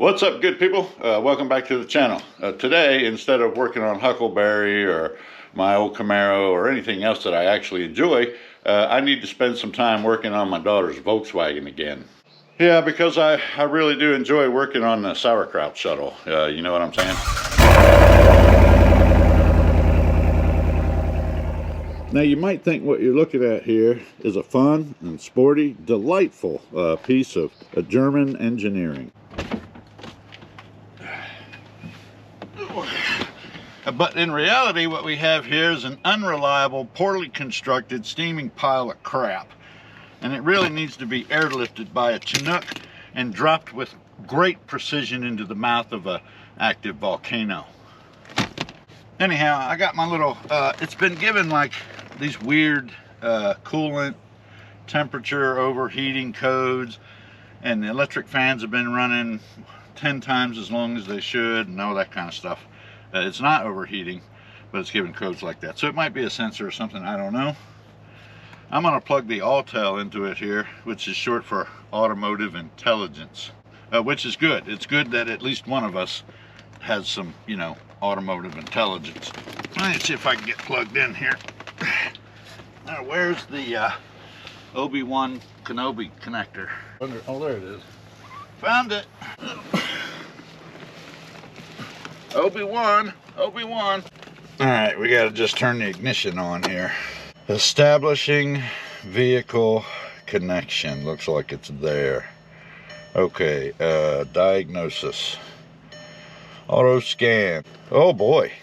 What's up, good people? Welcome back to the channel. Today, instead of working on Huckleberry or my old Camaro or anything else that I actually enjoy, I need to spend some time working on my daughter's Volkswagen again. Yeah, because I really do enjoy working on the sauerkraut shuttle. You know what I'm saying? Now you might think what you're looking at here is a fun and sporty, delightful piece of German engineering. But in reality, what we have here is an unreliable, poorly constructed, steaming pile of crap. And it really needs to be airlifted by a Chinook and dropped with great precision into the mouth of an active volcano. Anyhow, I got my little, it's been given like these weird coolant temperature overheating codes, and the electric fans have been running 10 times as long as they should and all that kind of stuff. It's not overheating, but it's given codes like that. So it might be a sensor or something, I don't know. I'm going to plug the Autel into it here, which is short for automotive intelligence, which is good. It's good that at least one of us has some, you know, automotive intelligence. Let's see if I can get plugged in here. Now, where's the Obi-Wan Kenobi connector? Oh, there it is. Found it. Obi-Wan. All right, we got to just turn the ignition on here. Establishing vehicle connection. Looks like it's there. Okay, diagnosis. Auto scan. Oh boy.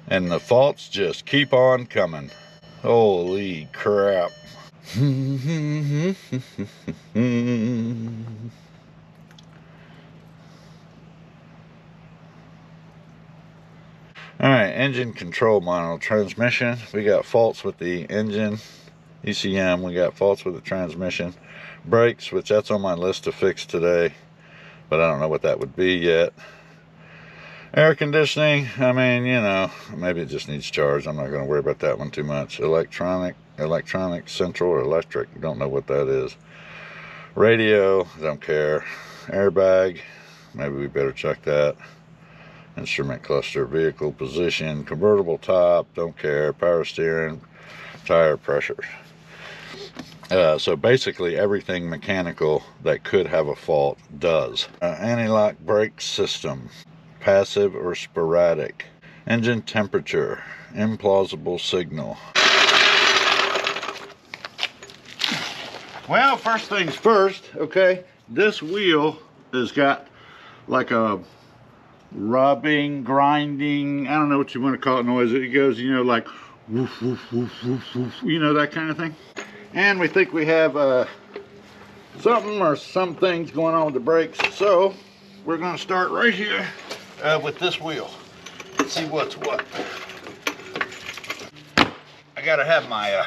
And the faults just keep on coming. Holy crap. Alright, engine control module. Transmission, we got faults with the engine. ECM, we got faults with the transmission. Brakes, which that's on my list to fix today, but I don't know what that would be yet. Air conditioning, I mean, you know, maybe it just needs charge. I'm not going to worry about that one too much. Electronic, central, or electric, don't know what that is. Radio, don't care. Airbag, maybe we better check that. Instrument cluster, vehicle position, convertible top, don't care. Power steering, tire pressure. So basically everything mechanical that could have a fault does. Anti-lock brake system, passive or sporadic. Engine temperature, implausible signal. Well, first things first, okay, this wheel has got like a rubbing, grinding, I don't know what you want to call it noise. It goes, you know, like woof, woof, woof, woof, woof, you know, that kind of thing. And we think we have something or some things going on with the brakes. So we're going to start right here with this wheel. Let's see what's what. I got to have my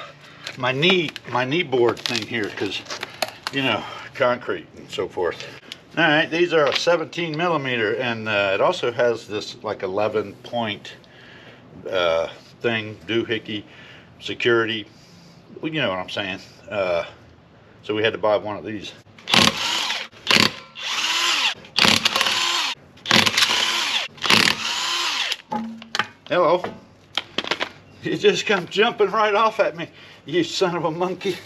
my knee board thing here because, you know, concrete and so forth. All right, these are a 17 millimeter, and it also has this like 11 point thing, doohickey, security. Well, you know what I'm saying. So we had to buy one of these. Hello. You just come jumping right off at me, you son of a monkey.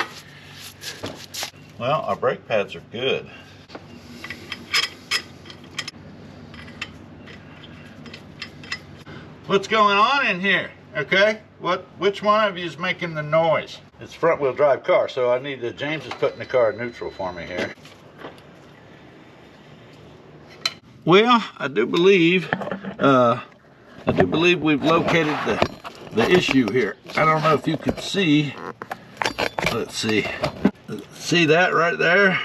Well, our brake pads are good. What's going on in here? Okay, which one of you is making the noise? It's a front wheel drive car, so I need James is putting the car in neutral for me here. Well, I do believe we've located the issue here. I don't know if you could see. Let's see. See that right there?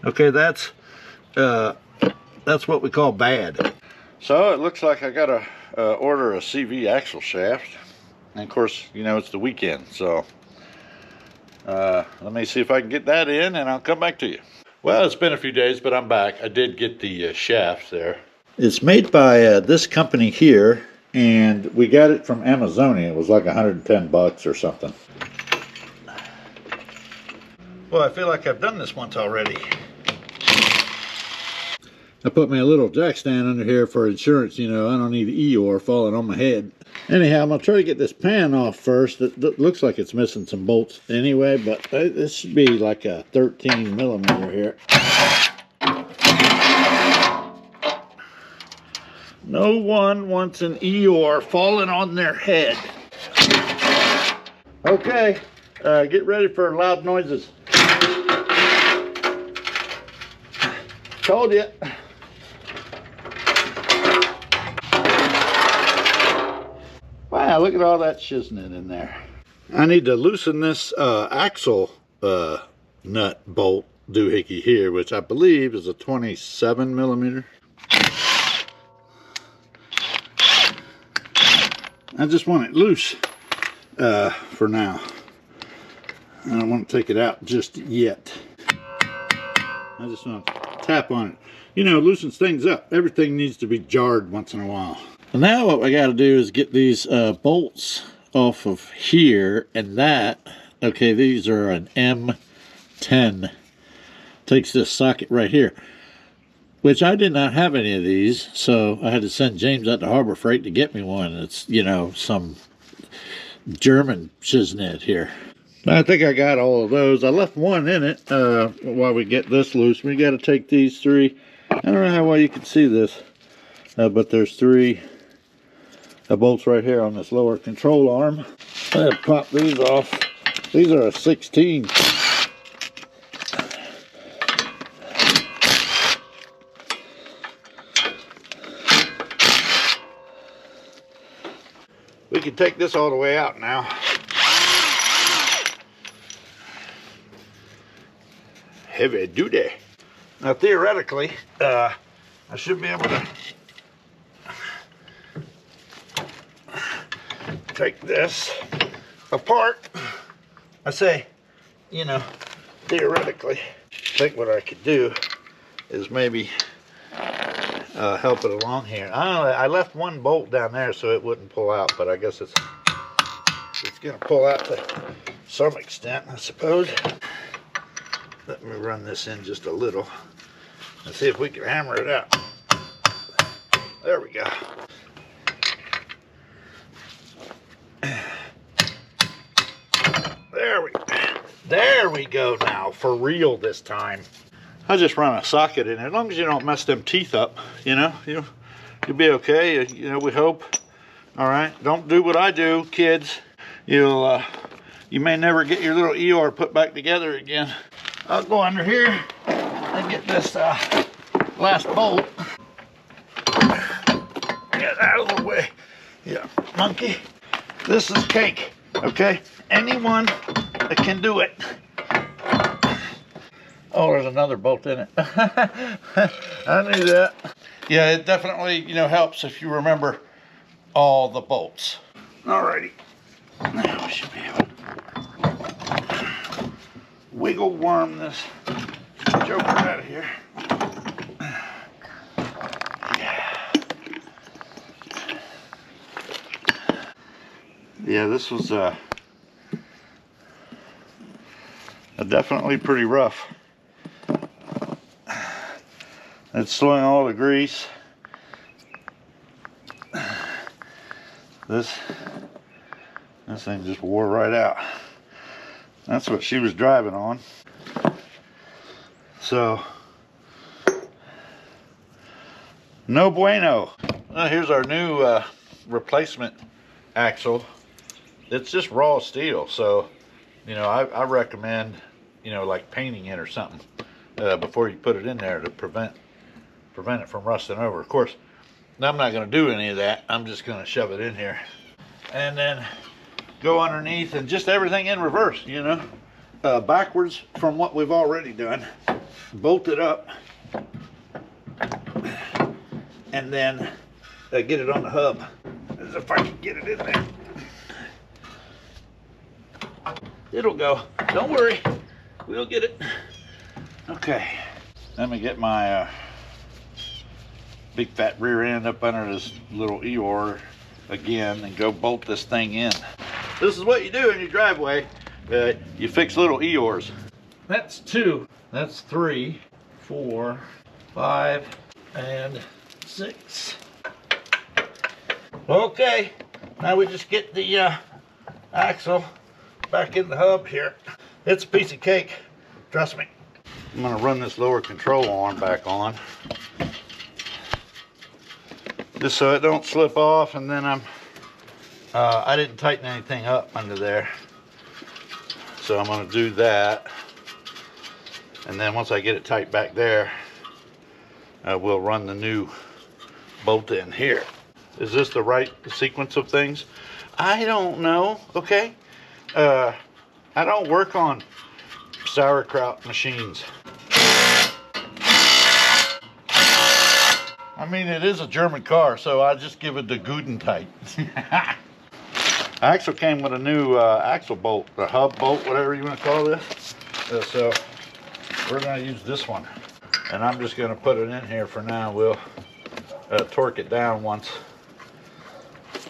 Okay, that's what we call bad. So it looks like I gotta order a CV axle shaft, and of course, you know, it's the weekend, so let me see if I can get that in, and I'll come back to you. Well, it's been a few days, but I'm back. I did get the shaft there. It's made by this company here, and we got it from Amazonia. It was like 110 bucks or something. Well, I feel like I've done this once already. I put me a little jack stand under here for insurance. You know, I don't need Eeyore falling on my head. Anyhow, I'm going to try to get this pan off first. It looks like it's missing some bolts anyway, but this should be like a 13 millimeter here. No one wants an Eeyore falling on their head. Okay, get ready for loud noises. Told you. Wow, look at all that shiznit in there. I need to loosen this axle nut bolt doohickey here, which I believe is a 27 millimeter. I just want it loose for now. I don't want to take it out just yet. I just want to tap on it. You know, loosens things up. Everything needs to be jarred once in a while. So now what we got to do is get these bolts off of here, and that, okay, these are an M10. Takes this socket right here, which I did not have any of these, so I had to send James out to Harbor Freight to get me one. It's, you know, some German shiznit here. I think I got all of those. I left one in it while we get this loose. We got to take these three. I don't know how well you can see this, but there's three bolts right here on this lower control arm. I'm going to pop these off. These are a 16. We can take this all the way out now. Heavy duty. Now theoretically, I should be able to take this apart. I say, you know, theoretically, I think what I could do is maybe help it along here. I left one bolt down there so it wouldn't pull out, but I guess it's gonna pull out to some extent, I suppose. Let me run this in just a little and see if we can hammer it out. There we go. There we go now, for real this time. I just run a socket in there. As long as you don't mess them teeth up, you know, you'll be okay. You know, we hope. All right, don't do what I do, kids. You may never get your little Eeyore put back together again. I'll go under here and get this last bolt. Get out of the way. Yeah, monkey. This is cake, okay? Anyone that can do it. Oh, there's another bolt in it. I knew that. Yeah, it definitely, you know, helps if you remember all the bolts. Alrighty. Now we should be able to wiggle worm this joker out of here. Yeah, this was definitely pretty rough. It's slowing all the grease. This thing just wore right out. That's what she was driving on. So, no bueno. Well, here's our new replacement axle. It's just raw steel, so you know, I recommend, you know, like painting it or something before you put it in there to prevent it from rusting over. Of course, I'm not going to do any of that. I'm just going to shove it in here and then go underneath and just everything in reverse, you know, backwards from what we've already done. Bolt it up and then get it on the hub, as if I can get it in there. It'll go. Don't worry. We'll get it. Okay. Let me get my big fat rear end up under this little Eeyore again and go bolt this thing in. This is what you do in your driveway. You fix little Eeyores. That's 2. That's 3, 4, 5, and 6. Okay, now we just get the axle back in the hub here. It's a piece of cake, trust me. I'm gonna run this lower control arm back on, just so it don't slip off, and then I didn't tighten anything up under there. So I'm gonna do that. And then once I get it tight back there, we'll run the new bolt in here. Is this the right sequence of things? I don't know, okay? I don't work on sauerkraut machines. I mean, it is a German car, so I just give it the Guten tight. Axle came with a new axle bolt, the hub bolt, whatever you want to call this. So we're going to use this one. And I'm just going to put it in here for now. We'll torque it down once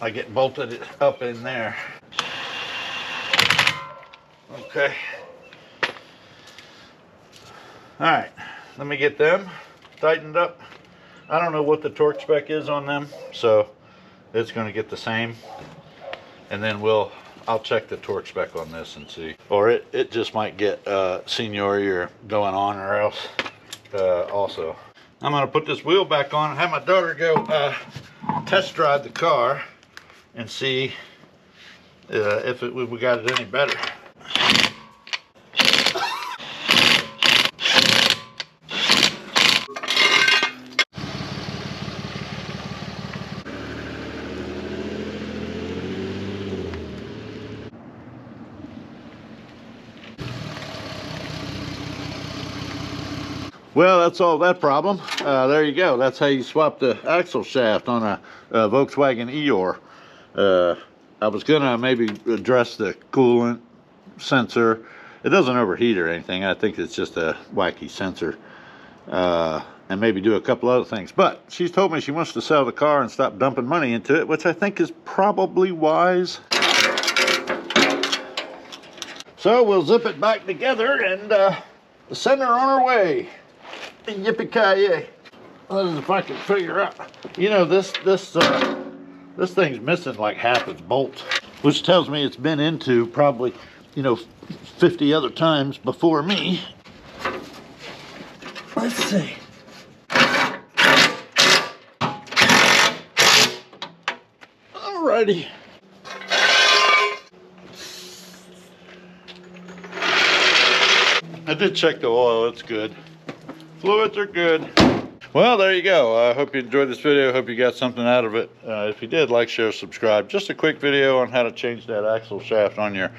I get bolted it up in there. Okay. All right, let me get them tightened up. I don't know what the torque spec is on them, so it's going to get the same. And then I'll check the torque spec on this and see. Or it just might get seniority or going on, or else also. I'm going to put this wheel back on and have my daughter go test drive the car and see if we got it any better. Well, that's all that problem. There you go. That's how you swap the axle shaft on a Volkswagen EOS. I was gonna maybe address the coolant sensor. It doesn't overheat or anything. I think it's just a wacky sensor. And maybe do a couple other things. But she's told me she wants to sell the car and stop dumping money into it, which I think is probably wise. So we'll zip it back together and send her on her way. Yippee-ki-yay. Well, if I can figure out, you know, this thing's missing like half its bolts, which tells me it's been into probably, you know, 50 other times before me. Let's see. Alrighty. I did check the oil, it's good. Fluids are good. Well, there you go. I hope you enjoyed this video. Hope you got something out of it. If you did, like, share, subscribe. Just a quick video on how to change that axle shaft on your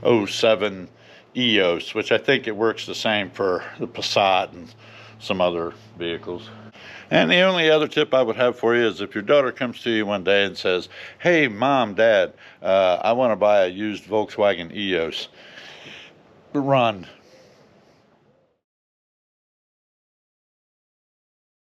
07 EOS, which I think it works the same for the Passat and some other vehicles. And the only other tip I would have for you is if your daughter comes to you one day and says, "Hey, Mom, Dad, I want to buy a used Volkswagen EOS," run.